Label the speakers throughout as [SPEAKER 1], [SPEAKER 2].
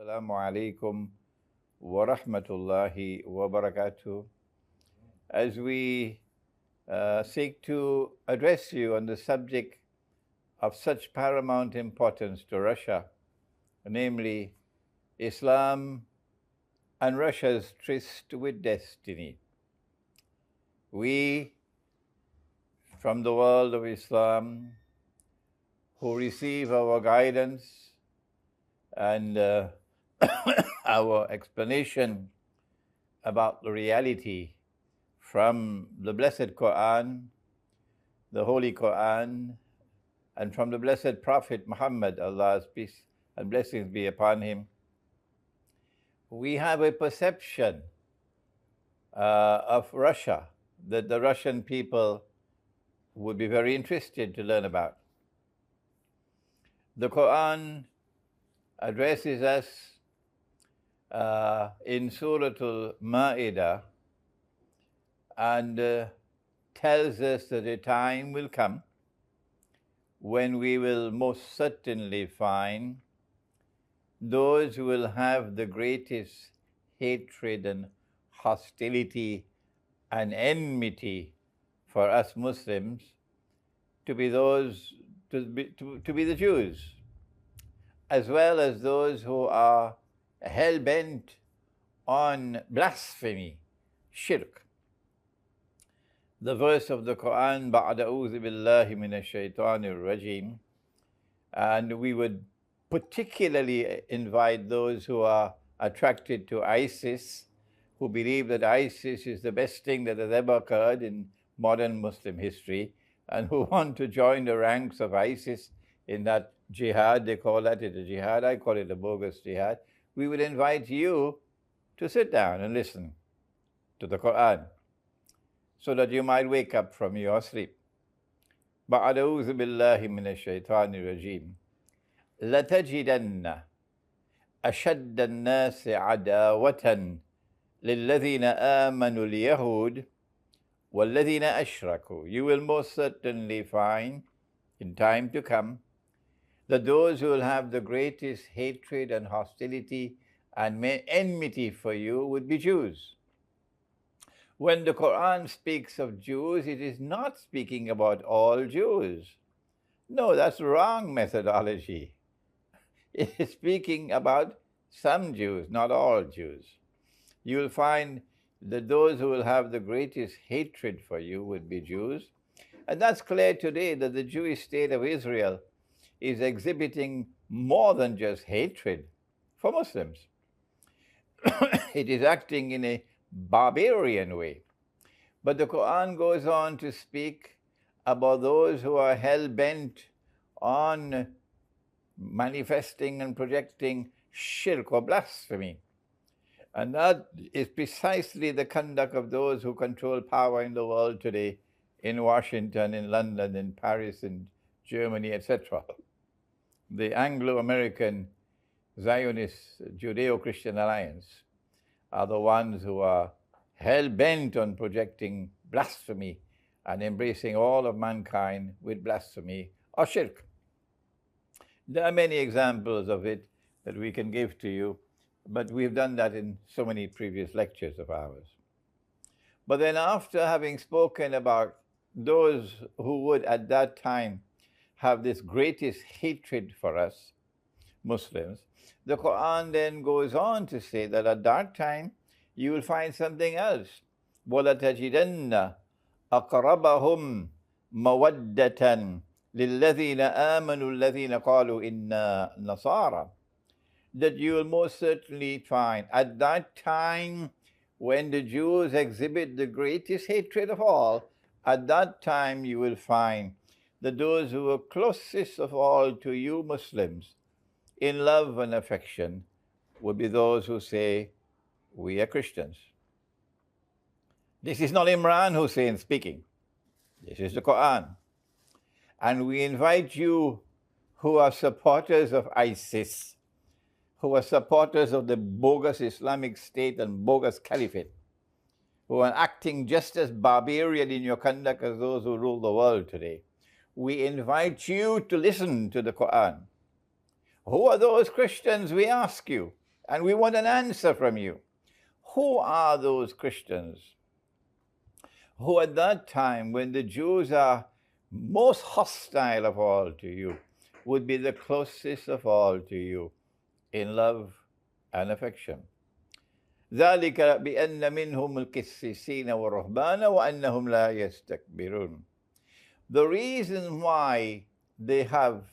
[SPEAKER 1] Assalamu alaikum wa rahmatullahi wa barakatuh. As we seek to address you on the subject of such paramount importance to Russia, namely Islam and Russia's tryst with destiny. We, from the world of Islam, who receive our guidance and our explanation about the reality from the blessed Qur'an, the Holy Qur'an, and from the blessed Prophet Muhammad, Allah's peace and blessings be upon him, we have a perception of Russia that the Russian people would be very interested to learn about. The Qur'an addresses us in Surah Al-Ma'idah and tells us that a time will come when we will most certainly find those who will have the greatest hatred and hostility and enmity for us Muslims to be the Jews, as well as those who are hell-bent on blasphemy, shirk. The verse of the Qur'an, بَعْدَ أَعُوذُ بِاللَّهِ مِنَ الشَّيْطَانِ الرَّجِيمِ, and we would particularly invite those who are attracted to ISIS, who believe that ISIS is the best thing that has ever occurred in modern Muslim history, and who want to join the ranks of ISIS in that jihad. They call that a jihad. I call it a bogus jihad. We would invite you to sit down and listen to the Qur'an so that you might wake up from your sleep. بَعْدَ أَعُوذُ بِاللَّهِ مِنَ الشَّيْطَانِ الرَّجِيمِ لَتَجِدَنَّ أَشَدَّ النَّاسِ عَدَاوَةً لِلَّذِينَ آمَنُوا الْيَهُودِ وَالَّذِينَ أَشْرَكُوا. You will most certainly find in time to come that those who will have the greatest hatred and hostility and enmity for you would be Jews. When the Quran speaks of Jews, it is not speaking about all Jews. No, that's wrong methodology. It is speaking about some Jews, not all Jews. You will find that those who will have the greatest hatred for you would be Jews. And that's clear today that the Jewish state of Israel is exhibiting more than just hatred for Muslims. It is acting in a barbarian way. But the Quran goes on to speak about those who are hell-bent on manifesting and projecting shirk or blasphemy. And that is precisely the conduct of those who control power in the world today, in Washington, in London, in Paris, in Germany, etc. The Anglo-American Zionist Judeo-Christian Alliance are the ones who are hell-bent on projecting blasphemy and embracing all of mankind with blasphemy or shirk. There are many examples of it that we can give to you, but we've done that in so many previous lectures of ours. But then after having spoken about those who would at that time have this greatest hatred for us, Muslims, the Quran then goes on to say that at that time you will find something else. وَلَتَجِدَنَّ أَقْرَبَهُمْ مَوَدَّةً لِلَّذِينَ آمَنُوا الَّذِينَ قَالُوا إِنَّا نَصَارَى. That you will most certainly find at that time when the Jews exhibit the greatest hatred of all, at that time you will find that those who are closest of all to you Muslims in love and affection would be those who say, we are Christians. This is not Imran Hosein speaking. This is the Quran. And we invite you who are supporters of ISIS, who are supporters of the bogus Islamic State and bogus Caliphate, who are acting just as barbarian in your conduct as those who rule the world today. We invite you to listen to the Quran. Who are those Christians, we ask you? And we want an answer from you. Who are those Christians who at that time, when the Jews are most hostile of all to you, would be the closest of all to you in love and affection? ذلك بأن منهم القسيسين والرهبان وأنهم لا يستكبرون. The reason why they have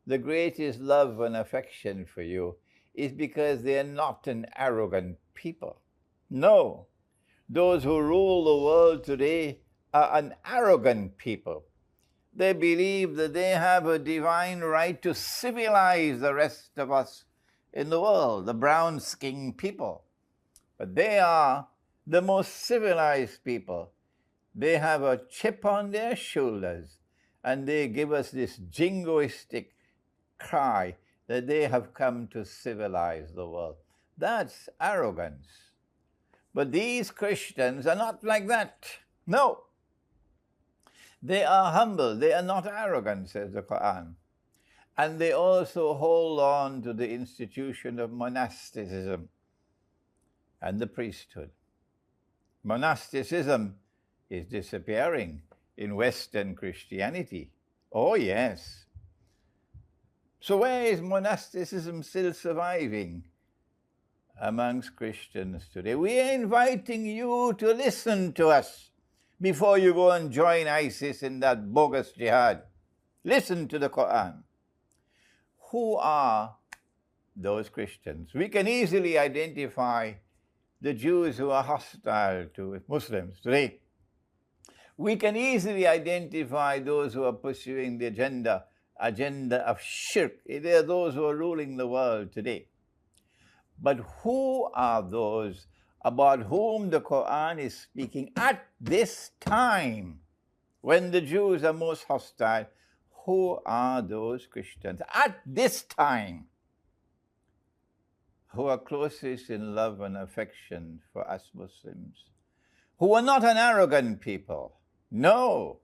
[SPEAKER 1] the greatest love and affection for you is because they are not an arrogant people. No, those who rule the world today are an arrogant people. They believe that they have a divine right to civilize the rest of us in the world, the brown-skinned people. But they are the most civilized people. They have a chip on their shoulders, and they give us this jingoistic cry that they have come to civilize the world. That's arrogance. But these Christians are not like that. No. They are humble. They are not arrogant, says the Qur'an. And they also hold on to the institution of monasticism and the priesthood. Monasticism is disappearing in Western Christianity. Oh, yes. So where is monasticism still surviving amongst Christians today? We are inviting you to listen to us before you go and join ISIS in that bogus jihad. Listen to the Qur'an. Who are those Christians? We can easily identify the Jews who are hostile to Muslims today. We can easily identify those who are pursuing the agenda of shirk. They are those who are ruling the world today. But who are those about whom the Qur'an is speaking at this time when the Jews are most hostile? Who are those Christians at this time who are closest in love and affection for us Muslims, who are not an arrogant people, no,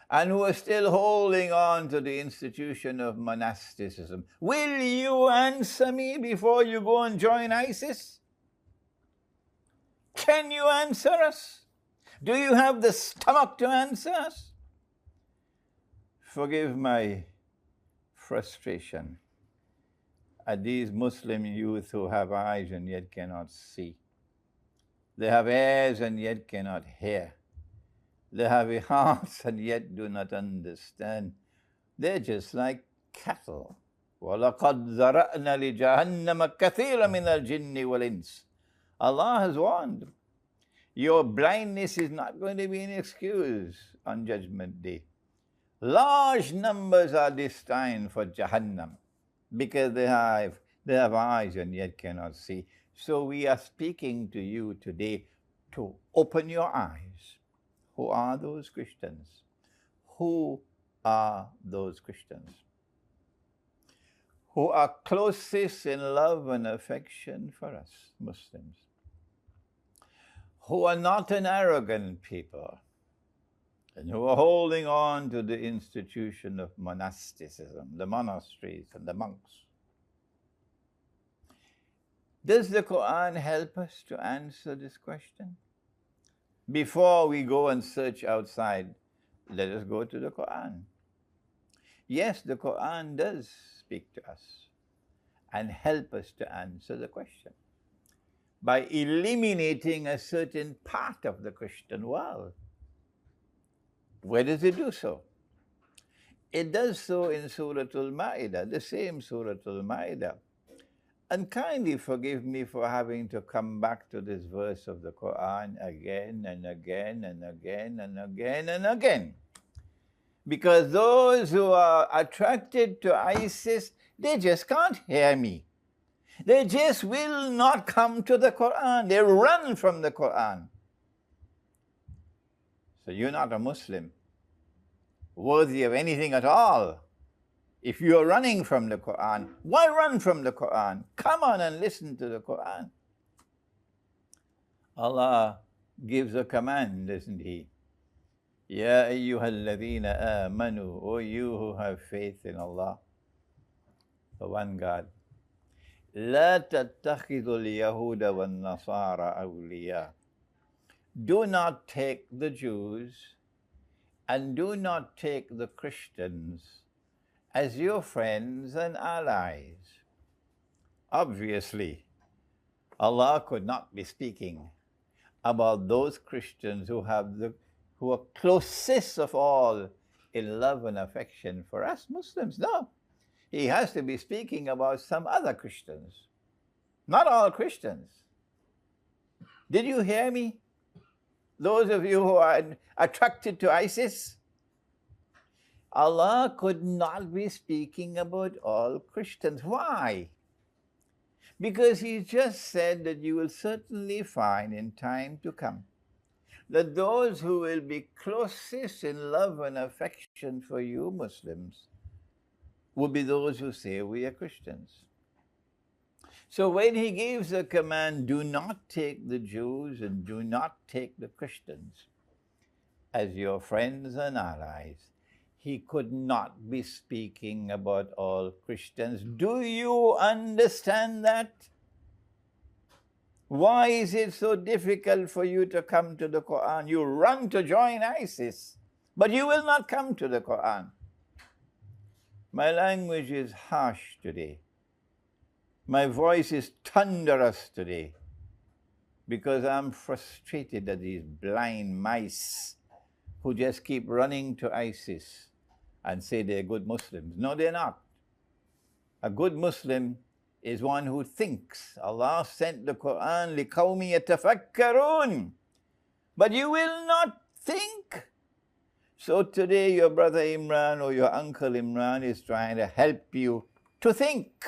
[SPEAKER 1] and who are still holding on to the institution of monasticism? Will you answer me before you go and join ISIS? Can you answer us? Do you have the stomach to answer us? Forgive my frustration at these Muslim youth who have eyes and yet cannot see. They have ears and yet cannot hear. They have hearts and yet do not understand. They're just like cattle. وَلَقَدْ ذَرَأْنَا لِجَهَنَّمَ كَثِيرًا مِنَ الْجِنِّ وَالْإِنسِ. Allah has warned. Your blindness is not going to be an excuse on Judgment Day. Large numbers are destined for Jahannam because they have eyes and yet cannot see. So we are speaking to you today to open your eyes. Who are those Christians? Who are those Christians who are closest in love and affection for us Muslims? Who are not an arrogant people and who are holding on to the institution of monasticism, the monasteries and the monks? Does the Qur'an help us to answer this question? Before we go and search outside, let us go to the Qur'an. Yes, the Qur'an does speak to us and help us to answer the question by eliminating a certain part of the Christian world. Where does it do so? It does so in Surah Al-Ma'idah, the same Surah Al-Ma'idah. And kindly forgive me for having to come back to this verse of the Qur'an again and again and again and again and again. Because those who are attracted to ISIS, they just can't hear me. They just will not come to the Qur'an. They run from the Qur'an. So you're not a Muslim worthy of anything at all. If you are running from the Qur'an, why run from the Qur'an? Come on and listen to the Qur'an. Allah gives a command, doesn't He? Ya ayyuhalladhina amanu, O you who have faith in Allah, the one God. لا تتخذوا اليهود والنصارى أولياء. Do not take the Jews and do not take the Christians as your friends and allies. Obviously, Allah could not be speaking about those Christians who are closest of all in love and affection for us Muslims. No, he has to be speaking about some other Christians, not all Christians. Did you hear me? Those of you who are attracted to ISIS, Allah could not be speaking about all Christians. Why? Because he just said that you will certainly find in time to come that those who will be closest in love and affection for you Muslims will be those who say we are Christians. So when he gives a command, do not take the Jews and do not take the Christians as your friends and allies, he could not be speaking about all Christians. Do you understand that? Why is it so difficult for you to come to the Qur'an? You run to join ISIS, but you will not come to the Qur'an. My language is harsh today. My voice is thunderous today because I'm frustrated at these blind mice who just keep running to ISIS and say they're good Muslims. No, they're not. A good Muslim is one who thinks. Allah sent the Qur'an لِقَوْمِ يَتَفَكَّرُونَ. But you will not think. So today your brother Imran or your uncle Imran is trying to help you to think.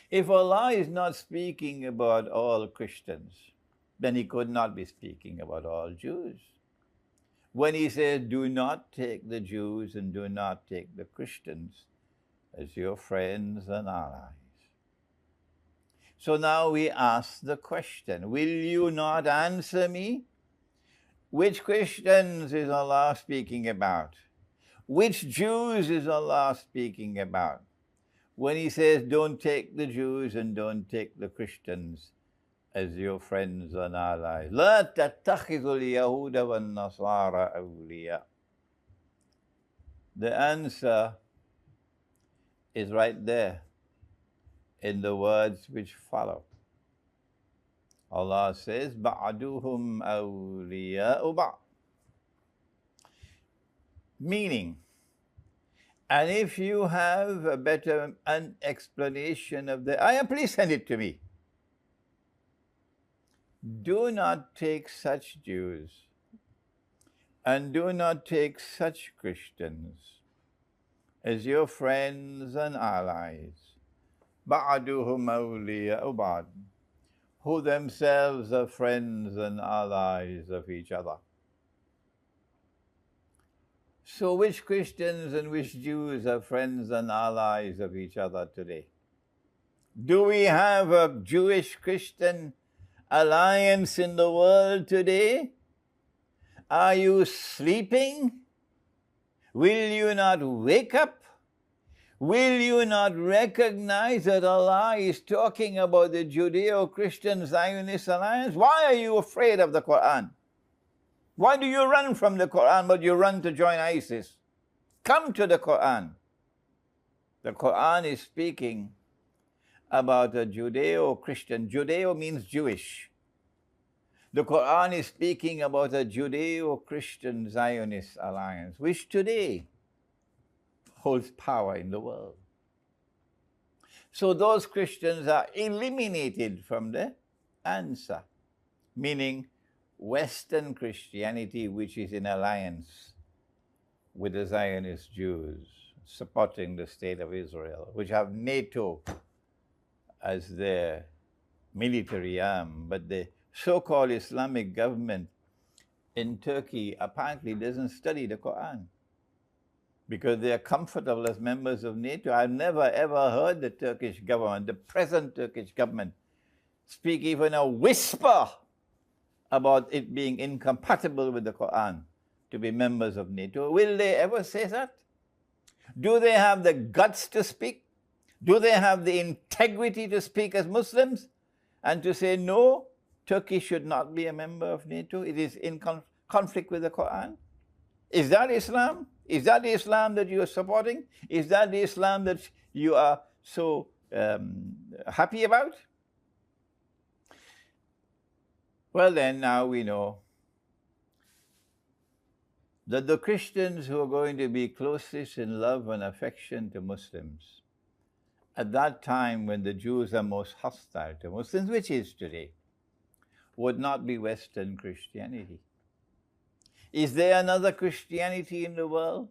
[SPEAKER 1] If Allah is not speaking about all Christians, then he could not be speaking about all Jews. When he says, do not take the Jews and do not take the Christians as your friends and allies. So now we ask the question, will you not answer me? Which Christians is Allah speaking about? Which Jews is Allah speaking about? When he says, don't take the Jews and don't take the Christians as your friends and allies. لا تتخذوا اليهود والنصارى أولياء. The answer is right there in the words which follow. Allah says, بَعْدُهُمْ أَوْلِيَاءُ بَعْضٍ. Meaning, and if you have a better explanation of the ayah, please send it to me. Do not take such Jews and do not take such Christians as your friends and allies. بَعْدُهُمْ أَوْلِيَاءُ بَعْضٍ, who themselves are friends and allies of each other. So which Christians and which Jews are friends and allies of each other today? Do we have a Jewish-Christian alliance in the world today? Are you sleeping? Will you not wake up? Will you not recognize that Allah is talking about the Judeo-Christian Zionist alliance? Why are you afraid of the Qur'an? Why do you run from the Qur'an but you run to join ISIS? Come to the Qur'an. The Qur'an is speaking about a Judeo-Christian. Judeo means Jewish. The Qur'an is speaking about a Judeo-Christian Zionist alliance, which today holds power in the world. So those Christians are eliminated from the answer, meaning Western Christianity, which is in alliance with the Zionist Jews, supporting the state of Israel, which have NATO as their military arm, but the so-called Islamic government in Turkey apparently doesn't study the Quran because they are comfortable as members of NATO. I've never ever heard the Turkish government, the present Turkish government, speak even a whisper about it being incompatible with the Quran to be members of NATO. Will they ever say that? Do they have the guts to speak? Do they have the integrity to speak as Muslims and to say, no, Turkey should not be a member of NATO? It is in conflict with the Qur'an. Is that Islam? Is that the Islam that you are supporting? Is that the Islam that you are so happy about? Well then, now we know that the Christians who are going to be closest in love and affection to Muslims, at that time when the Jews are most hostile to Muslims, which is today, would not be Western Christianity. Is there another Christianity in the world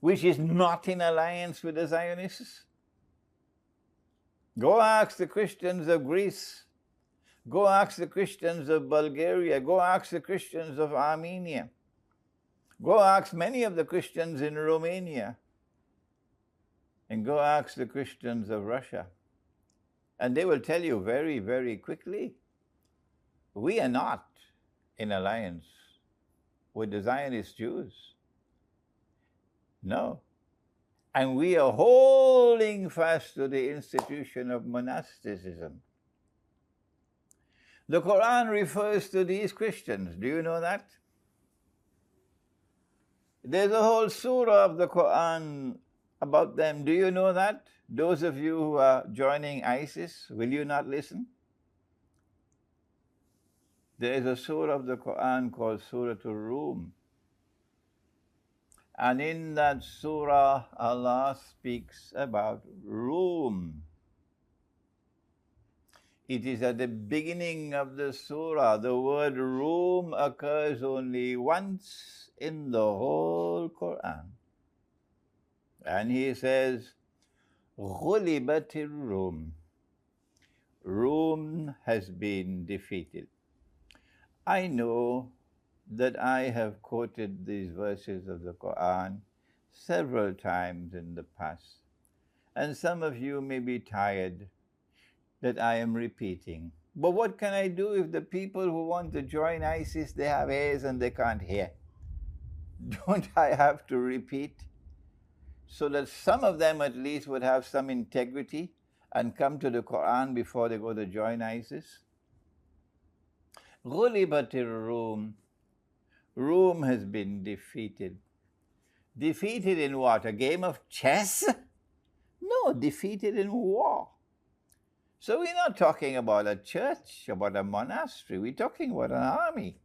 [SPEAKER 1] which is not in alliance with the Zionists? Go ask the Christians of Greece. Go ask the Christians of Bulgaria. Go ask the Christians of Armenia. Go ask many of the Christians in Romania. And go ask the Christians of Russia. And they will tell you very, very quickly, we are not in alliance with the Zionist Jews. No. And we are holding fast to the institution of monasticism. The Quran refers to these Christians. Do you know that? There's a whole surah of the Quran about them. Do you know that? Those of you who are joining ISIS, will you not listen? There is a surah of the Quran called Surah Al-Rum. And in that surah, Allah speaks about Rum. It is at the beginning of the surah. The word Rum occurs only once in the whole Quran. And he says, غُلِبَتِ الرُّوم. Rome has been defeated. I know that I have quoted these verses of the Quran several times in the past. And some of you may be tired that I am repeating. But what can I do if the people who want to join ISIS, they have ears and they can't hear? Don't I have to repeat? So that some of them at least would have some integrity and come to the Quran before they go to join ISIS? غُلِبَتِ الرُّوم. Rome has been defeated. Defeated in what? A game of chess? No, defeated in war. So we're not talking about a church, about a monastery. We're talking about an army,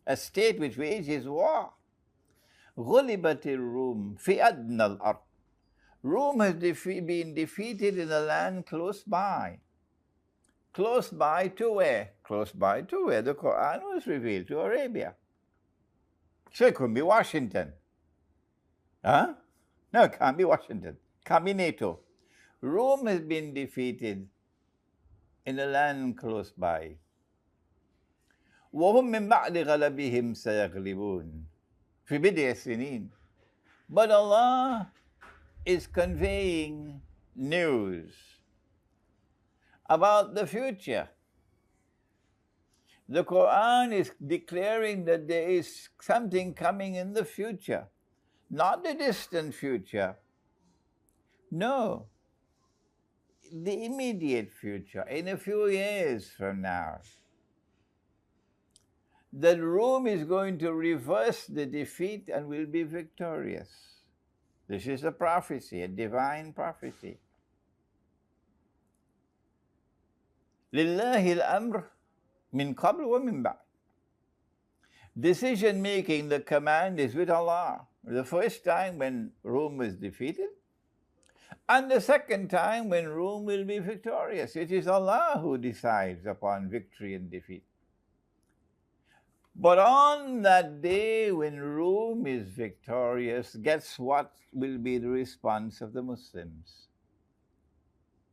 [SPEAKER 1] a state which wages war. غُلِبَتِ الرُّوم فِي أَدْنَى الْأَرْضِ. Rome has been defeated in a land close by. Close by to where? Close by to where the Quran was revealed, to Arabia. So it couldn't be Washington. Huh? No, it can't be Washington. Can't be NATO. Rome has been defeated in a land close by. وَهُمْ مِنْ بَعْدِ غَلَبِهِمْ سَيَغْلِبُونَ فِي بِضْعِ سِنِينَ. But Allah is conveying news about the future. The Quran is declaring that there is something coming in the future, not the distant future. No, the immediate future, in a few years from now. That Rome is going to reverse the defeat and will be victorious. This is a prophecy, a divine prophecy. لِلَّهِ الْأَمْرُ مِنْ قَبْلُ وَمِنْ بَعْدُ. Decision making, the command is with Allah. The first time when Rome was defeated, and the second time when Rome will be victorious. It is Allah who decides upon victory and defeat. But on that day when Rome is victorious, guess what will be the response of the Muslims?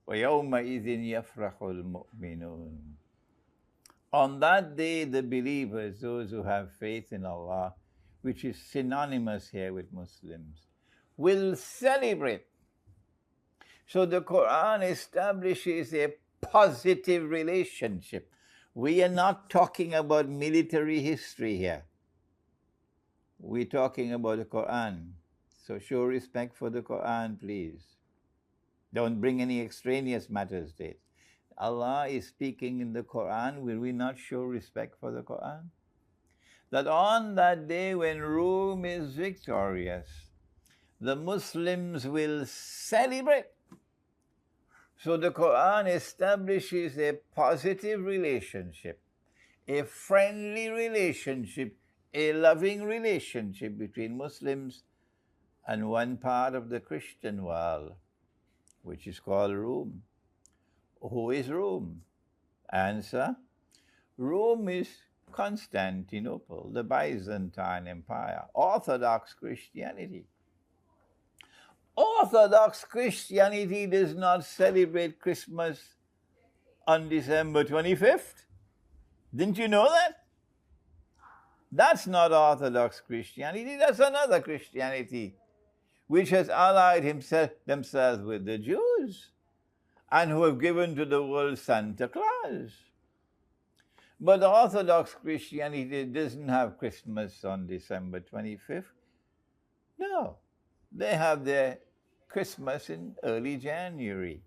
[SPEAKER 1] وَيَوْمَئِذٍ يَفْرَحُ الْمُؤْمِنُونَ. On that day, the believers, those who have faith in Allah, which is synonymous here with Muslims, will celebrate. So the Quran establishes a positive relationship. We are not talking about military history here. We're talking about the Quran. So show respect for the Quran, please. Don't bring any extraneous matters to it. Allah is speaking in the Qur'an. Will we not show respect for the Qur'an? That on that day when Rome is victorious, the Muslims will celebrate. So the Qur'an establishes a positive relationship, a friendly relationship, a loving relationship between Muslims and one part of the Christian world, which is called Rome. Who is Rome? Answer: Rome is Constantinople, the Byzantine Empire, Orthodox Christianity. Orthodox Christianity does not celebrate Christmas on December 25th. Didn't you know that? That's not Orthodox Christianity. That's another Christianity, which has allied themselves with the Jews and who have given to the world Santa Claus. But Orthodox Christianity doesn't have Christmas on December 25th. No, they have their Christmas in early January.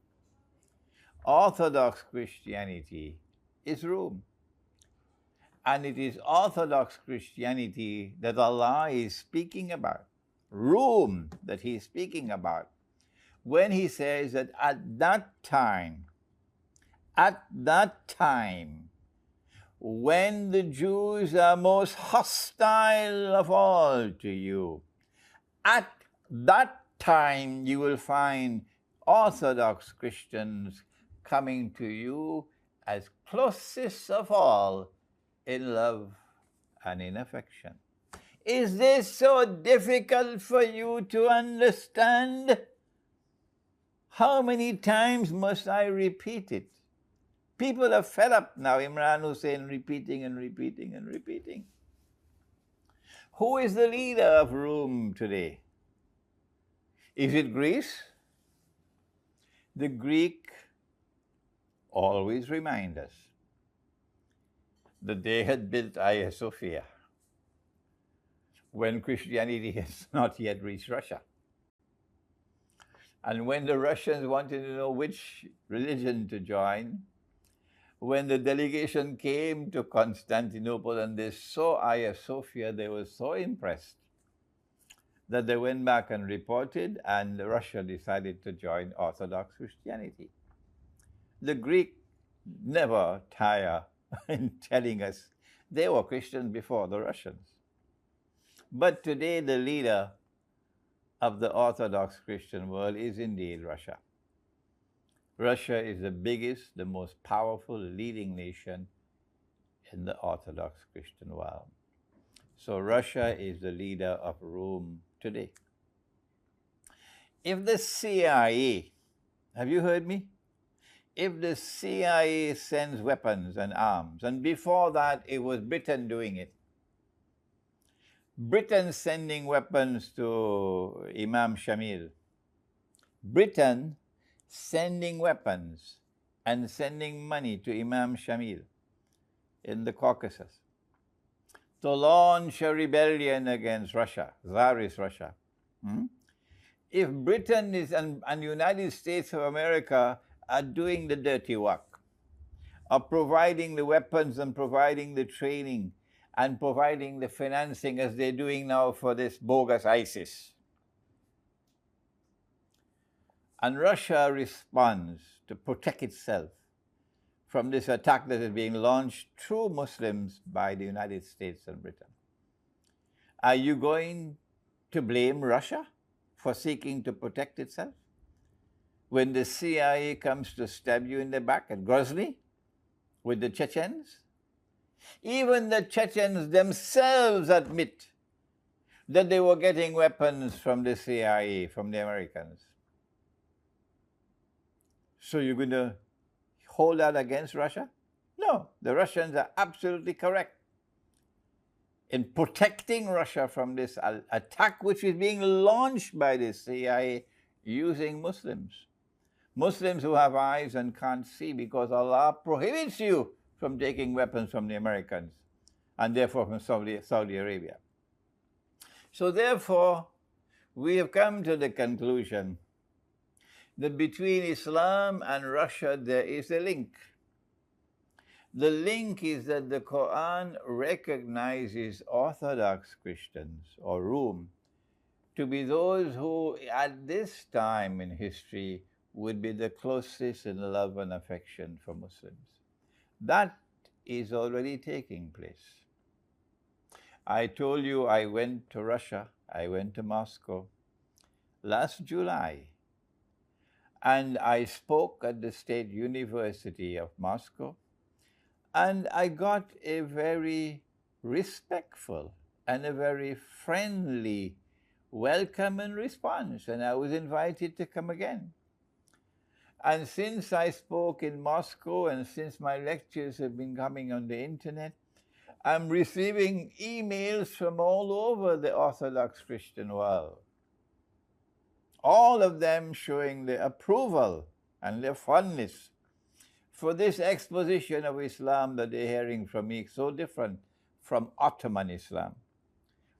[SPEAKER 1] Orthodox Christianity is Rome. And it is Orthodox Christianity that Allah is speaking about. Rome that He is speaking about. When He says that at that time, when the Jews are most hostile of all to you, at that time you will find Orthodox Christians coming to you as closest of all in love and in affection. Is this so difficult for you to understand? How many times must I repeat it? People are fed up now, Imran Hosein, repeating and repeating and repeating. Who is the leader of Rome today? Is it Greece? The Greek always remind us that they had built Hagia Sophia when Christianity has not yet reached Russia. And when the Russians wanted to know which religion to join, when the delegation came to Constantinople and they saw Hagia Sophia, they were so impressed that they went back and reported, and Russia decided to join Orthodox Christianity. The Greek never tire in telling us they were Christians before the Russians. But today the leader of the Orthodox Christian world is indeed Russia. Russia is the biggest, the most powerful leading nation in the Orthodox Christian world. So Russia is the leader of Rome today. If the CIA, have you heard me? If the CIA sends weapons and arms, and before that it was Britain doing it, Britain sending weapons to Imam Shamil, Britain sending weapons and sending money to Imam Shamil in the Caucasus to launch a rebellion against Russia, Tsarist Russia. If Britain is and United States of America are doing the dirty work of providing the weapons and providing the training and providing the financing as they're doing now for this bogus ISIS, and Russia responds to protect itself from this attack that is being launched through Muslims by the United States and Britain, are you going to blame Russia for seeking to protect itself when the CIA comes to stab you in the back at Grozny with the Chechens? Even the Chechens themselves admit that they were getting weapons from the CIA, from the Americans. So you're going to hold that against Russia? No, the Russians are absolutely correct in protecting Russia from this attack which is being launched by the CIA using Muslims. Muslims who have eyes and can't see because Allah prohibits you from taking weapons from the Americans and therefore from Saudi Arabia. So therefore, we have come to the conclusion that between Islam and Russia there is a link. The link is that the Qur'an recognizes Orthodox Christians or Rome to be those who at this time in history would be the closest in love and affection for Muslims. That is already taking place. I told you I went to Russia, I went to Moscow last July, and I spoke at the State University of Moscow, and I got a very respectful and a very friendly welcome and response, and I was invited to come again. And since I spoke in Moscow and since my lectures have been coming on the internet, I'm receiving emails from all over the Orthodox Christian world. All of them showing their approval and their fondness for this exposition of Islam that they're hearing from me, so different from Ottoman Islam,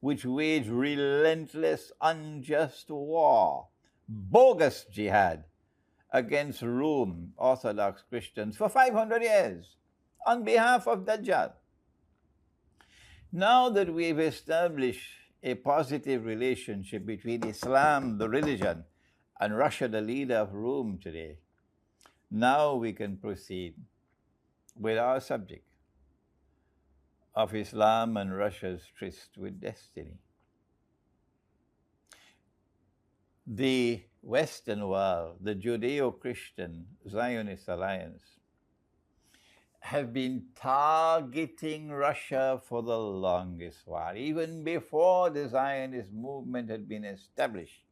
[SPEAKER 1] which waged relentless, unjust war, bogus jihad against Rome, Orthodox Christians, for 500 years on behalf of Dajjal. Now that we've established a positive relationship between Islam, the religion, and Russia, the leader of Rome today, now we can proceed with our subject of Islam and Russia's tryst with destiny. The Western world, the Judeo-Christian Zionist alliance, have been targeting Russia for the longest while. Even before the Zionist movement had been established,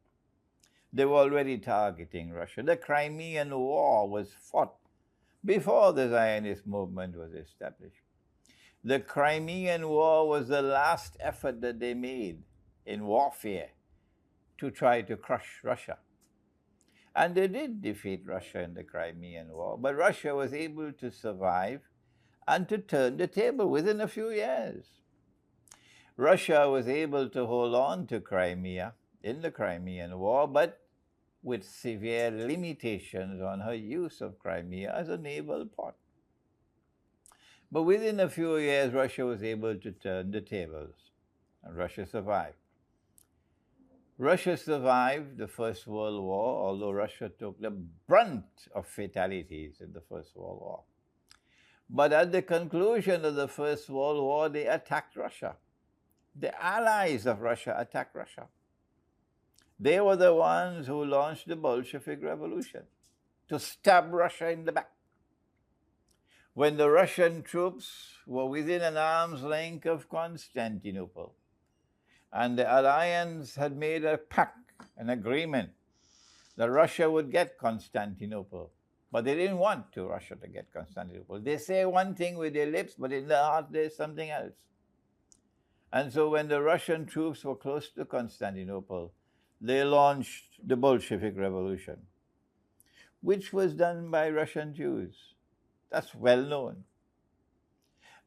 [SPEAKER 1] they were already targeting Russia. The Crimean War was fought before the Zionist movement was established. The Crimean War was the last effort that they made in warfare to try to crush Russia. And they did defeat Russia in the Crimean War, but Russia was able to survive and to turn the table within a few years. Russia was able to hold on to Crimea in the Crimean War, but with severe limitations on her use of Crimea as a naval port. But within a few years, Russia was able to turn the tables, and Russia survived. Russia survived the First World War, although Russia took the brunt of fatalities in the First World War. But at the conclusion of the First World War, they attacked Russia. The allies of Russia attacked Russia. They were the ones who launched the Bolshevik Revolution to stab Russia in the back. When the Russian troops were within an arm's length of Constantinople, and the alliance had made a pact, an agreement, that Russia would get Constantinople. But they didn't want Russia to get Constantinople. They say one thing with their lips, but in their heart there's something else. And so when the Russian troops were close to Constantinople, they launched the Bolshevik Revolution, which was done by Russian Jews. That's well known.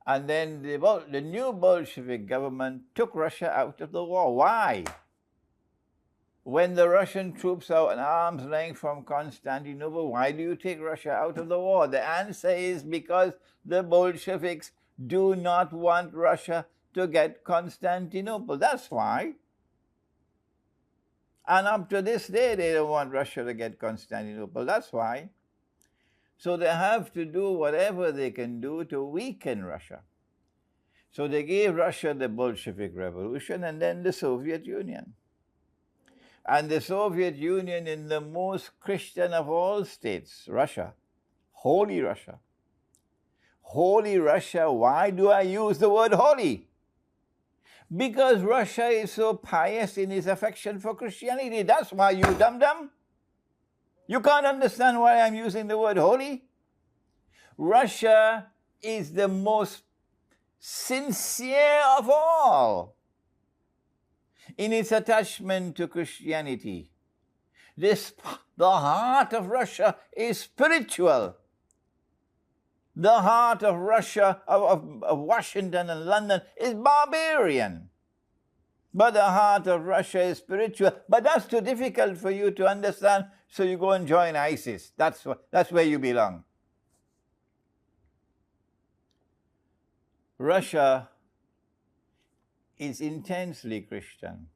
[SPEAKER 1] And then the new Bolshevik government took Russia out of the war. Why? When the Russian troops are an arm's length from Constantinople, why do you take Russia out of the war? The answer is because the Bolsheviks do not want Russia to get Constantinople. That's why. And up to this day, they don't want Russia to get Constantinople. That's why. So they have to do whatever they can do to weaken Russia. So they gave Russia the Bolshevik Revolution and then the Soviet Union. And the Soviet Union in the most Christian of all states, Russia, Holy Russia. Holy Russia, why do I use the word holy? Because Russia is so pious in its affection for Christianity. That's why, you dum-dum. You can't understand why I'm using the word holy? Russia is the most sincere of all in its attachment to Christianity. The heart of Russia is spiritual. The heart of Russia, of Washington and London, is barbarian. But the heart of Russia is spiritual. But that's too difficult for you to understand, so you go and join ISIS. That's where you belong. Russia is intensely Christian.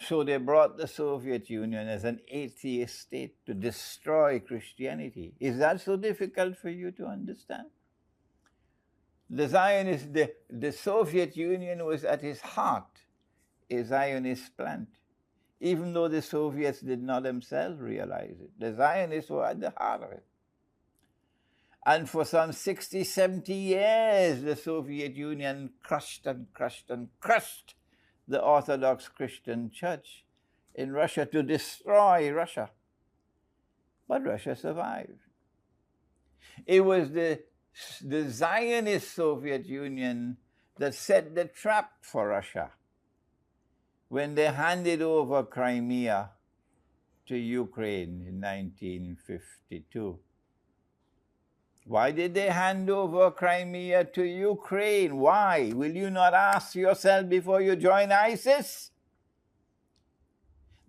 [SPEAKER 1] So they brought the Soviet Union as an atheist state to destroy Christianity. Is that so difficult for you to understand? The Soviet Union was at its heart a Zionist plant, even though the Soviets did not themselves realize it. The Zionists were at the heart of it. And for some 60, 70 years, the Soviet Union crushed and crushed and crushed the Orthodox Christian Church in Russia to destroy Russia. But Russia survived. It was the Zionist Soviet Union that set the trap for Russia when they handed over Crimea to Ukraine in 1952. Why did they hand over Crimea to Ukraine? Why? Will you not ask yourself before you join ISIS?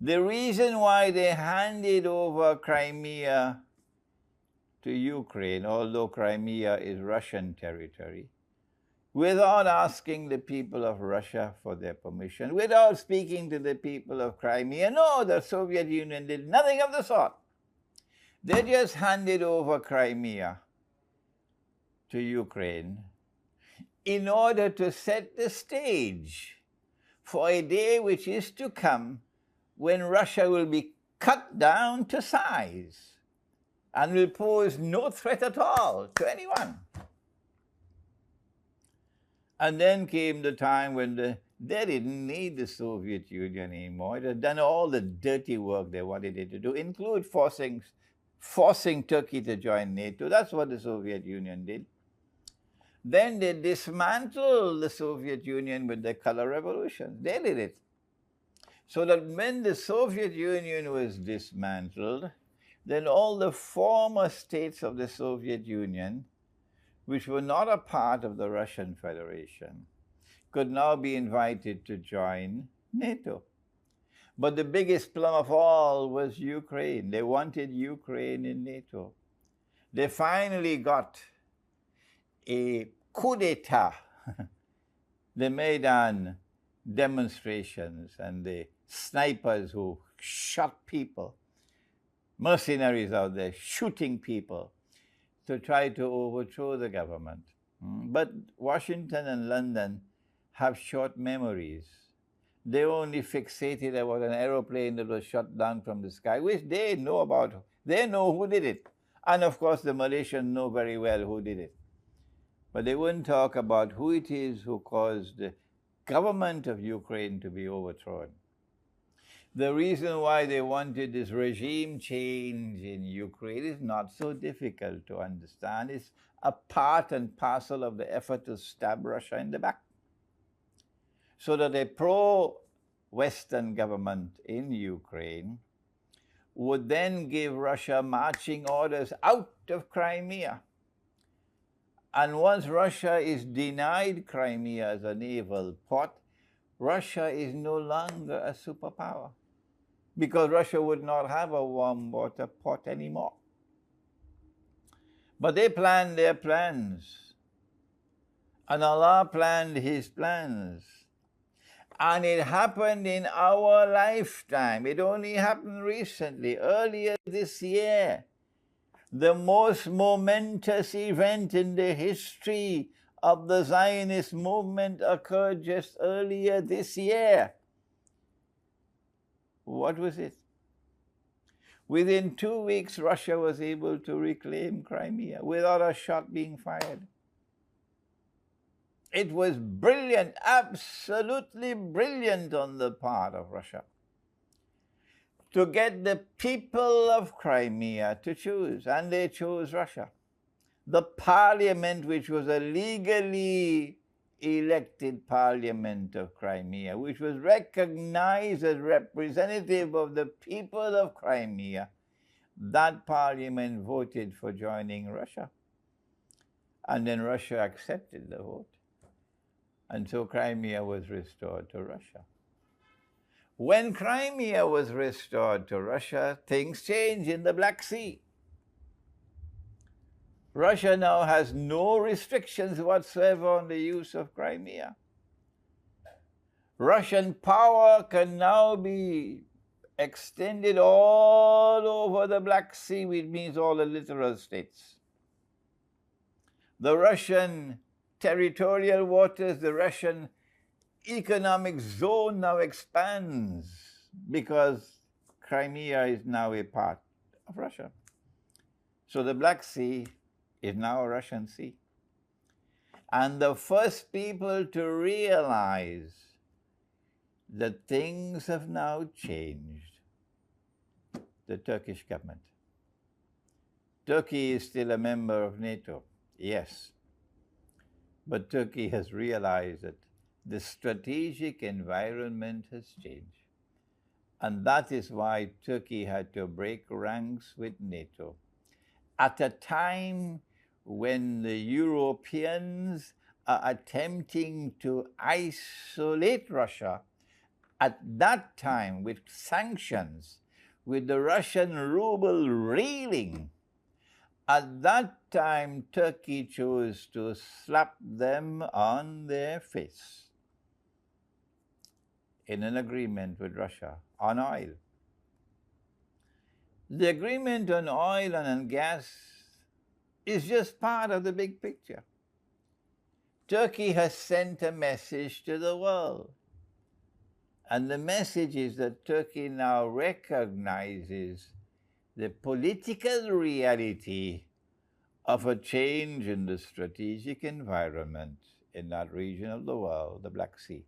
[SPEAKER 1] The reason why they handed over Crimea to Ukraine, although Crimea is Russian territory, without asking the people of Russia for their permission, without speaking to the people of Crimea. No, the Soviet Union did nothing of the sort. They just handed over Crimea to Ukraine in order to set the stage for a day which is to come when Russia will be cut down to size and will pose no threat at all to anyone. And then came the time when they didn't need the Soviet Union anymore. It had done all the dirty work they wanted it to do, include forcing Turkey to join NATO. That's what the Soviet Union did. Then they dismantled the Soviet Union with the color revolution. They did it. So that when the Soviet Union was dismantled, then all the former states of the Soviet Union, which were not a part of the Russian Federation, could now be invited to join NATO. But the biggest plum of all was Ukraine. They wanted Ukraine in NATO. They finally got a coup d'etat, the Maidan demonstrations and the snipers who shot people, mercenaries out there shooting people to try to overthrow the government. But Washington and London have short memories. They only fixated about an aeroplane that was shot down from the sky, which they know about. They know who did it. And of course, the Malaysians know very well who did it. But they wouldn't talk about who it is who caused the government of Ukraine to be overthrown. The reason why they wanted this regime change in Ukraine is not so difficult to understand. It's a part and parcel of the effort to stab Russia in the back, so that a pro-Western government in Ukraine would then give Russia marching orders out of Crimea. And once Russia is denied Crimea as a naval port, Russia is no longer a superpower, because Russia would not have a warm water port anymore. But they planned their plans, and Allah planned His plans. And it happened in our lifetime. It only happened recently, earlier this year. The most momentous event in the history of the Zionist movement occurred just earlier this year. What was it? Within 2 weeks, Russia was able to reclaim Crimea without a shot being fired. It was brilliant, absolutely brilliant on the part of Russia to get the people of Crimea to choose, and they chose Russia. The parliament, which was a legally elected parliament of Crimea, which was recognized as representative of the people of Crimea, that parliament voted for joining Russia. And then Russia accepted the vote. And so Crimea was restored to Russia. When Crimea was restored to Russia, things changed in the Black Sea. Russia now has no restrictions whatsoever on the use of Crimea. Russian power can now be extended all over the Black Sea, which means all the littoral states. The Russian territorial waters, the Russian economic zone now expands because Crimea is now a part of Russia. So the Black Sea is now a Russian sea. And the first people to realize that things have now changed, the Turkish government. Turkey is still a member of NATO, yes. But Turkey has realized that the strategic environment has changed. And that is why Turkey had to break ranks with NATO. At a time when the Europeans are attempting to isolate Russia, at that time with sanctions, with the Russian ruble reeling, at that time Turkey chose to slap them on their face in an agreement with Russia on oil. The agreement on oil and on gas is just part of the big picture. Turkey has sent a message to the world. And the message is that Turkey now recognizes the political reality of a change in the strategic environment in that region of the world, the Black Sea,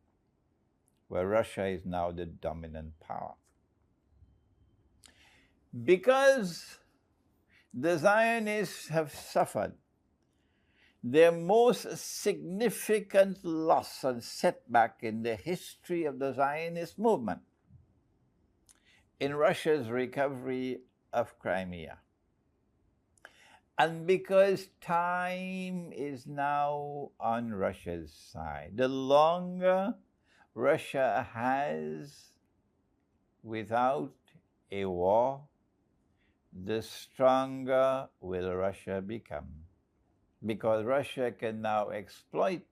[SPEAKER 1] where Russia is now the dominant power. Because the Zionists have suffered their most significant loss and setback in the history of the Zionist movement in Russia's recovery of Crimea. And because time is now on Russia's side, the longer Russia has without a war, the stronger will Russia become. Because Russia can now exploit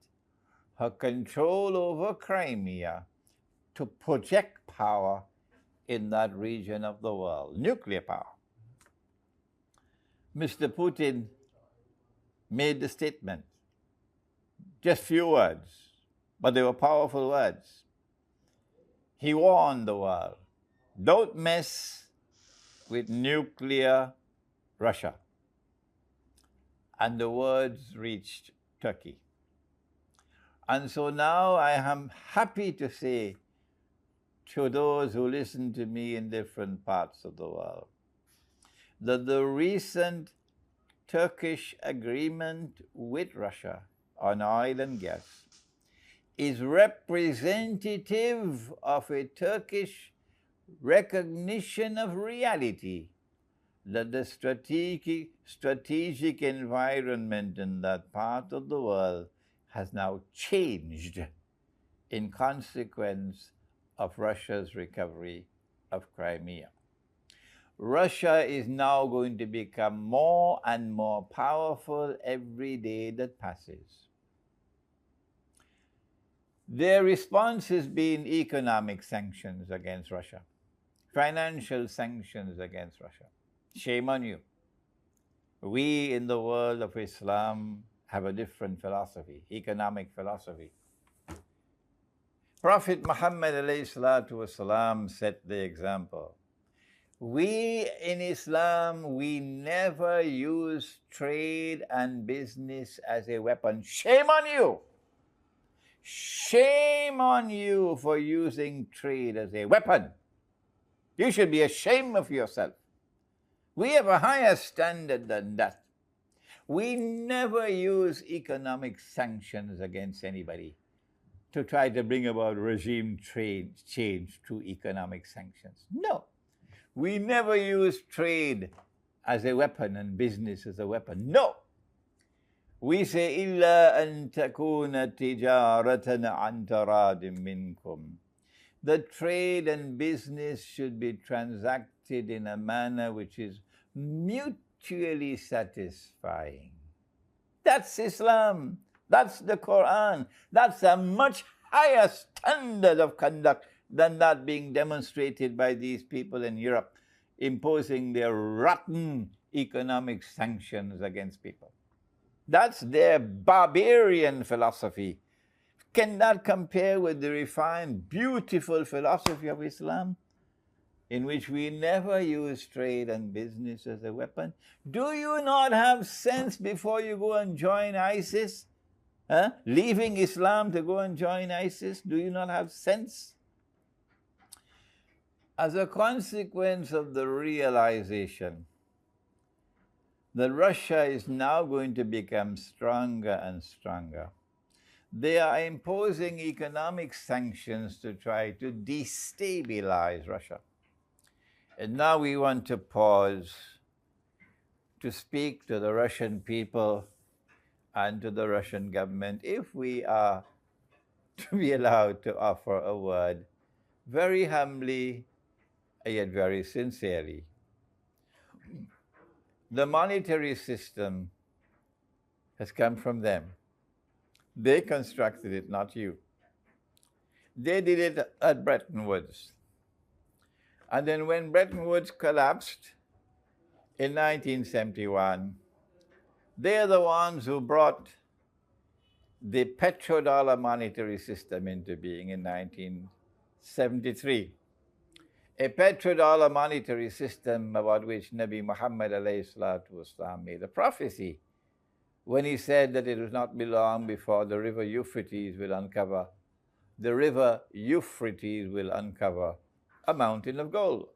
[SPEAKER 1] her control over Crimea to project power in that region of the world, nuclear power. Mr. Putin made the statement, just few words, but they were powerful words. He warned the world, don't mess with nuclear Russia. And the words reached Turkey. And so now I am happy to say to those who listen to me in different parts of the world that the recent Turkish agreement with Russia on oil and gas is representative of a Turkish recognition of reality that the strategic environment in that part of the world has now changed in consequence of Russia's recovery of Crimea. Russia is now going to become more and more powerful every day that passes. Their response has been economic sanctions against Russia, financial sanctions against Russia. Shame on you. We in the world of Islam have a different philosophy, economic philosophy. Prophet Muhammad ﷺ set the example. We in Islam, we never use trade and business as a weapon. Shame on you! Shame on you for using trade as a weapon. You should be ashamed of yourself. We have a higher standard than that. We never use economic sanctions against anybody to try to bring about regime change through economic sanctions. No. We never use trade as a weapon and business as a weapon. No. We say, إِلَّا أَن تَكُونَ تِجَارَةً عَنْ تَرَادٍ مِّنْكُمْ. that trade and business should be transacted in a manner which is mutually satisfying. That's Islam. That's the Qur'an. That's a much higher standard of conduct than that being demonstrated by these people in Europe, imposing their rotten economic sanctions against people. That's their barbarian philosophy. Can that compare with the refined, beautiful philosophy of Islam, in which we never use trade and business as a weapon? Do you not have sense before you go and join ISIS? Leaving Islam to go and join ISIS? Do you not have sense? As a consequence of the realization that Russia is now going to become stronger and stronger, they are imposing economic sanctions to try to destabilize Russia. And now we want to pause to speak to the Russian people and to the Russian government, if we are to be allowed to offer a word very humbly yet very sincerely. The monetary system has come from them. They constructed it, not you. They did it at Bretton Woods. And then when Bretton Woods collapsed in 1971, they're the ones who brought the petrodollar monetary system into being in 1973. A petrodollar monetary system about which Nabi Muhammad ﷺ made a prophecy when he said that it would not be long before the river Euphrates will uncover a mountain of gold.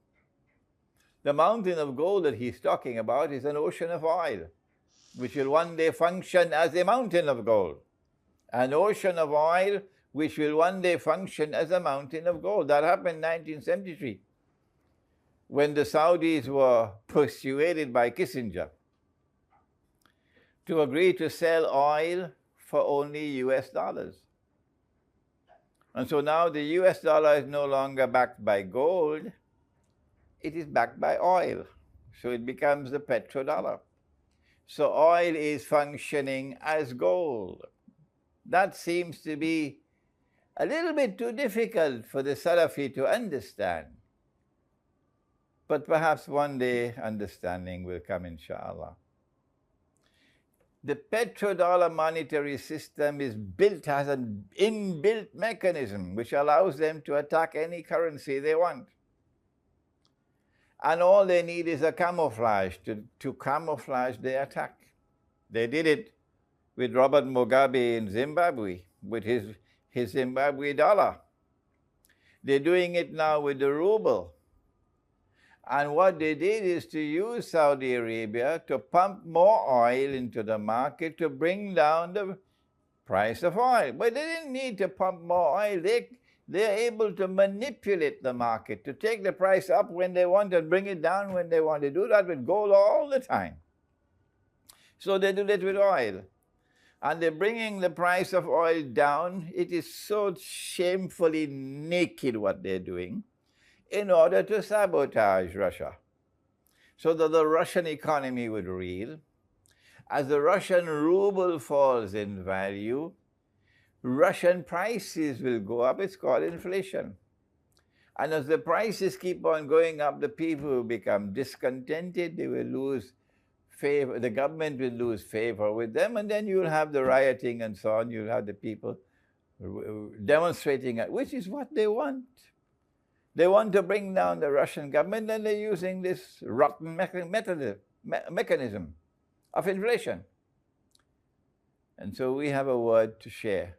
[SPEAKER 1] The mountain of gold that he's talking about is an ocean of oil, which will one day function as a mountain of gold. An ocean of oil which will one day function as a mountain of gold. That happened in 1973, when the Saudis were persuaded by Kissinger to agree to sell oil for only US dollars. And so now the US dollar is no longer backed by gold, it is backed by oil. So it becomes the petrodollar. So oil is functioning as gold. That seems to be a little bit too difficult for the Salafi to understand. But perhaps one day understanding will come, inshallah. The petrodollar monetary system is built as an inbuilt mechanism which allows them to attack any currency they want. And all they need is a camouflage to camouflage their attack. They did it with Robert Mugabe in Zimbabwe, with his Zimbabwe dollar. They're doing it now with the ruble. And what they did is to use Saudi Arabia to pump more oil into the market to bring down the price of oil. But they didn't need to pump more oil. They're able to manipulate the market, to take the price up when they want and bring it down when they want. To do that with gold all the time. So they do that with oil. And they're bringing the price of oil down. It is so shamefully naked what they're doing, in order to sabotage Russia, so that the Russian economy would reel. As the Russian ruble falls in value, Russian prices will go up. It's called inflation. And as the prices keep on going up, the people will become discontented. They will lose favor. The government will lose favor with them, and then you'll have the rioting and so on. You'll have the people demonstrating, which is what they want. They want to bring down the Russian government, and they're using this rotten mechanism of inflation. And so we have a word to share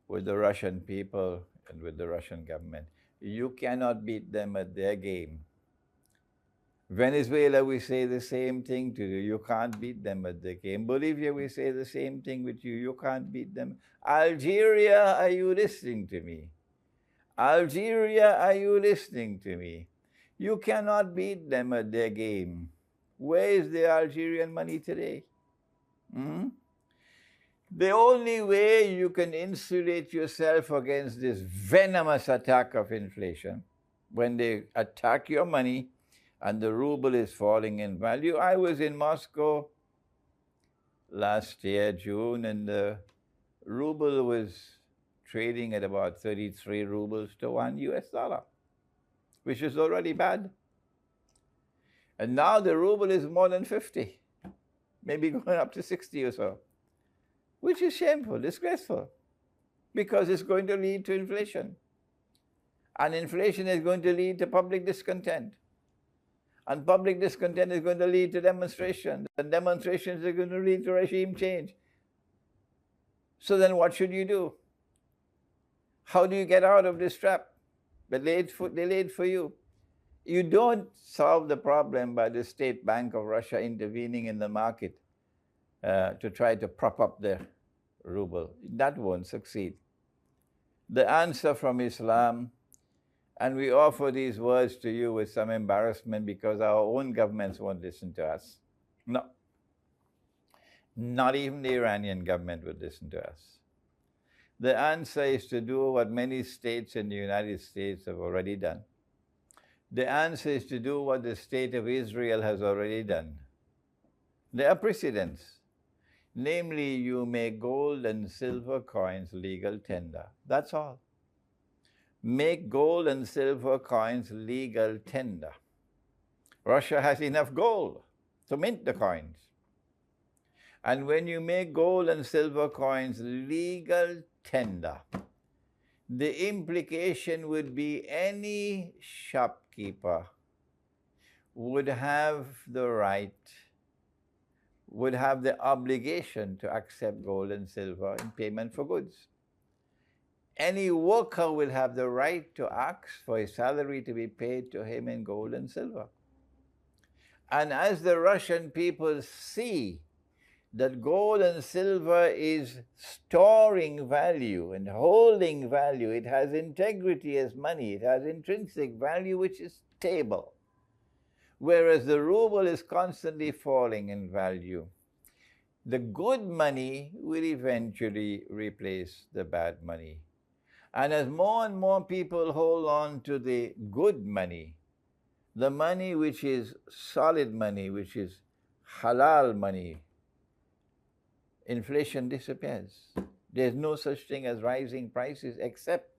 [SPEAKER 1] with the Russian people and with the Russian government. You cannot beat them at their game. Venezuela, we say the same thing to you. You can't beat them at their game. Bolivia, we say the same thing with you. You can't beat them. Algeria, are you listening to me? Algeria, are you listening to me? You cannot beat them at their game. Where is the Algerian money today? The only way you can insulate yourself against this venomous attack of inflation, when they attack your money and the ruble is falling in value. I was in Moscow last year, June, and the ruble was trading at about 33 rubles to one US dollar, which is already bad. And now the ruble is more than 50, maybe going up to 60 or so, which is shameful, disgraceful, because it's going to lead to inflation. And inflation is going to lead to public discontent. And public discontent is going to lead to demonstrations. And demonstrations are going to lead to regime change. So then what should you do? How do you get out of this trap? They laid for you. You don't solve the problem by the State Bank of Russia intervening in the market to try to prop up the ruble. That won't succeed. The answer from Islam, and we offer these words to you with some embarrassment because our own governments won't listen to us. No. Not even the Iranian government would listen to us. The answer is to do what many states in the United States have already done. The answer is to do what the state of Israel has already done. There are precedents. Namely, you make gold and silver coins legal tender. That's all. Make gold and silver coins legal tender. Russia has enough gold to mint the coins. And when you make gold and silver coins legal tender, the implication would be any shopkeeper would have the right, would have the obligation to accept gold and silver in payment for goods. Any worker will have the right to ask for his salary to be paid to him in gold and silver. And as the Russian people see that gold and silver is storing value and holding value, it has integrity as money, it has intrinsic value which is stable, whereas the ruble is constantly falling in value. The good money will eventually replace the bad money. And as more and more people hold on to the good money, the money which is solid money, which is halal money, inflation disappears. There's no such thing as rising prices except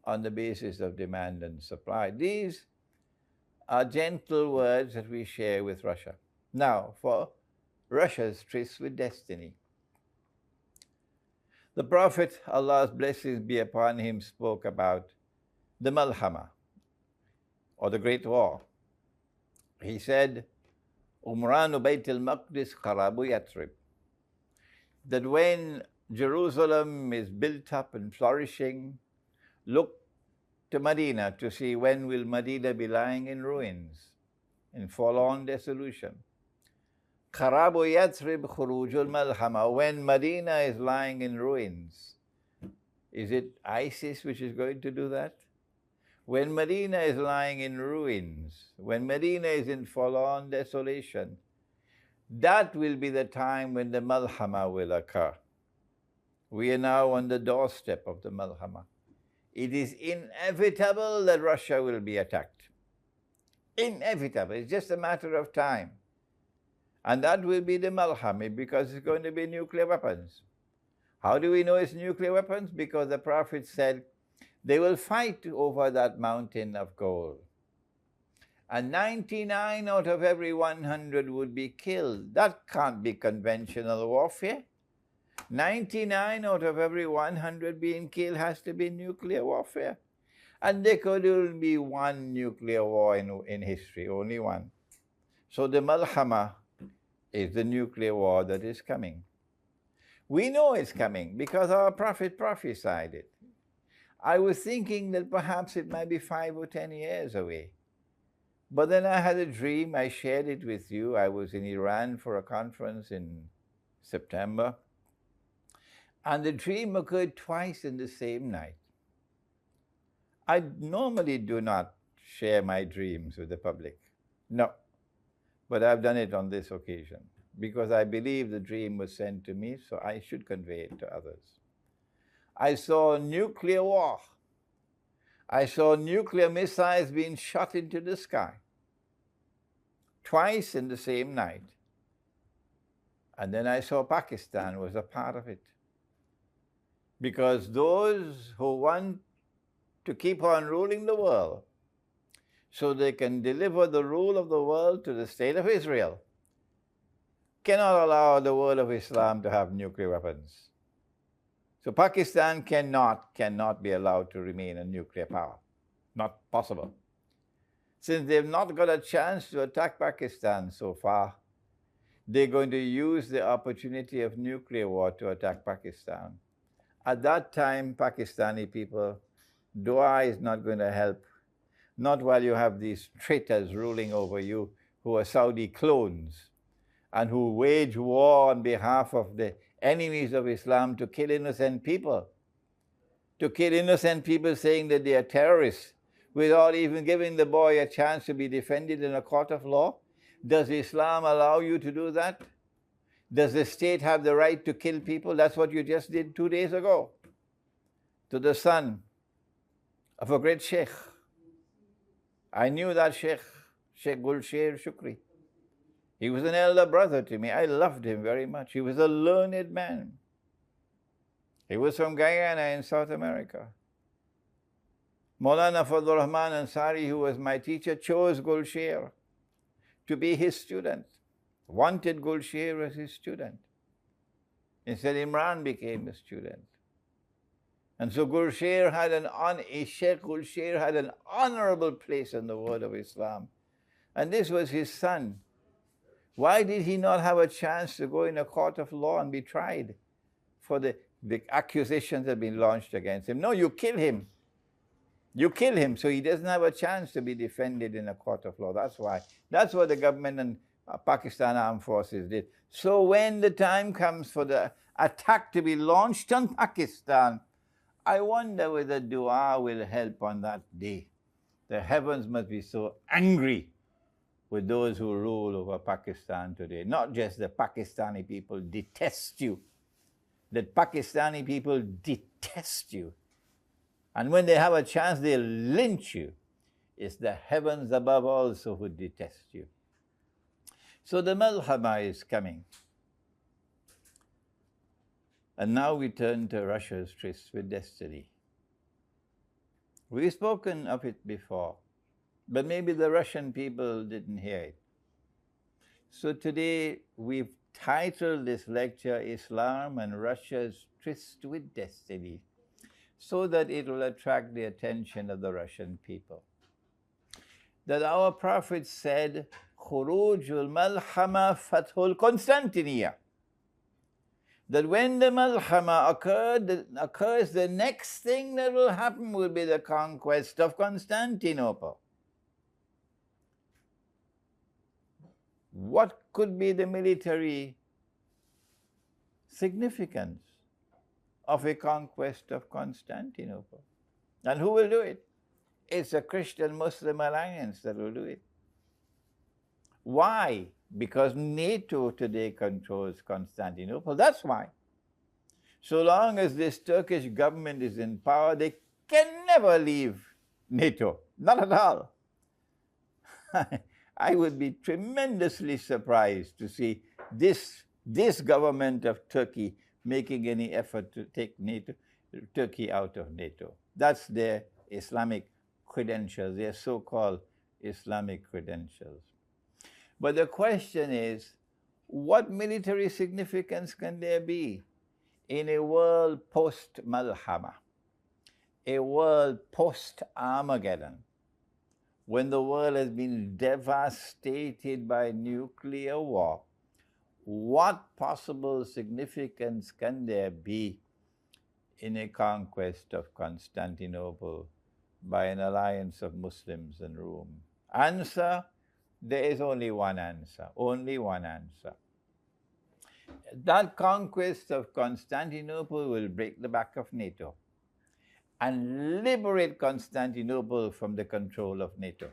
[SPEAKER 1] on the basis of demand and supply. These are gentle words that we share with Russia. Now, for Russia's tryst with destiny. The Prophet, Allah's blessings be upon him, spoke about the Malhama, or the Great War. He said, Umranu Bayt al-Maqdis Qarabu Yatrib, that when Jerusalem is built up and flourishing, look to Medina to see when will Medina be lying in ruins, in forlorn dissolution. Qarabu Yatrib Khurujul Malhama, when Medina is lying in ruins. Is it ISIS which is going to do that? When Medina is lying in ruins, when Medina is in forlorn desolation, that will be the time when the Malhama will occur. We are now on the doorstep of the Malhama. It is inevitable that Russia will be attacked. Inevitable. It's just a matter of time. And that will be the Malhama, because it's going to be nuclear weapons. How do we know it's nuclear weapons? Because the Prophet said they will fight over that mountain of gold. And 99 out of every 100 would be killed. That can't be conventional warfare. 99 out of every 100 being killed has to be nuclear warfare. And there could only be one nuclear war in history, only one. So the Malhama is the nuclear war that is coming. We know it's coming because our Prophet prophesied it. I was thinking that perhaps it might be 5 or 10 years away. But then I had a dream, I shared it with you. I was in Iran for a conference in September. And the dream occurred twice in the same night. I normally do not share my dreams with the public. No. But I've done it on this occasion. because I believe the dream was sent to me, so I should convey it to others. I saw nuclear war. I saw nuclear missiles being shot into the sky twice in the same night. And then I saw Pakistan was a part of it. Because those who want to keep on ruling the world so they can deliver the rule of the world to the state of Israel cannot allow the world of Islam to have nuclear weapons. So Pakistan cannot be allowed to remain a nuclear power. Not possible. Since they've not got a chance to attack Pakistan so far, they're going to use the opportunity of nuclear war to attack Pakistan. At that time, Pakistani people, dua is not going to help. Not while you have these traitors ruling over you who are Saudi clones and who wage war on behalf of the enemies of Islam to kill innocent people. To kill innocent people saying that they are terrorists without even giving the boy a chance to be defended in a court of law. Does Islam allow you to do that? Does the state have the right to kill people? That's what you just did 2 days ago to the son of a great sheikh. I knew that sheikh, Sheikh Gulsher Shukri. He was an elder brother to me. I loved him very much. He was a learned man. He was from Guyana in South America. Maulana Fadlur Rahman Ansari, who was my teacher, chose Gulsher to be his student, wanted Gulsher as his student. Instead, Imran became a student. And so Sheikh Gulsher had an honorable place in the world of Islam. And this was his son. Why did he not have a chance to go in a court of law and be tried for the accusations that have been launched against him? No, you kill him. You kill him so he doesn't have a chance to be defended in a court of law. That's why. That's what the government and Pakistan Armed Forces did. So when the time comes for the attack to be launched on Pakistan, I wonder whether dua will help on that day. The heavens must be so angry with those who rule over Pakistan today. Not just the Pakistani people detest you. The Pakistani people detest you. And when they have a chance, they'll lynch you. It's the heavens above also who detest you. So the Malhama is coming. And now we turn to Russia's tryst with destiny. We've spoken of it before, but maybe the Russian people didn't hear it. So today we've titled this lecture, Islam and Russia's Tryst with Destiny, so that it will attract the attention of the Russian people. That our Prophet said, Khurujul Malhama Fathul Constantiniya. That when the Malhama occurs, the next thing that will happen will be the conquest of Constantinople. What could be the military significance of a conquest of Constantinople? And who will do it? It's a Christian-Muslim alliance that will do it. Why? Because NATO today controls Constantinople. That's why. So long as this Turkish government is in power, they can never leave NATO. Not at all. I would be tremendously surprised to see this government of Turkey making any effort to take Turkey out of NATO. That's their Islamic credentials, their so-called Islamic credentials. But the question is, what military significance can there be in a world post-Malhama, a world post-Armageddon, when the world has been devastated by nuclear war? What possible significance can there be in a conquest of Constantinople by an alliance of Muslims and Rome? Answer: there is only one answer, only one answer. That conquest of Constantinople will break the back of NATO and liberate Constantinople from the control of NATO.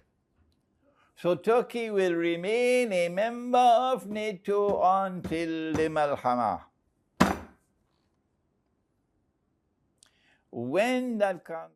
[SPEAKER 1] So Turkey will remain a member of NATO until the Malhama. When that comes,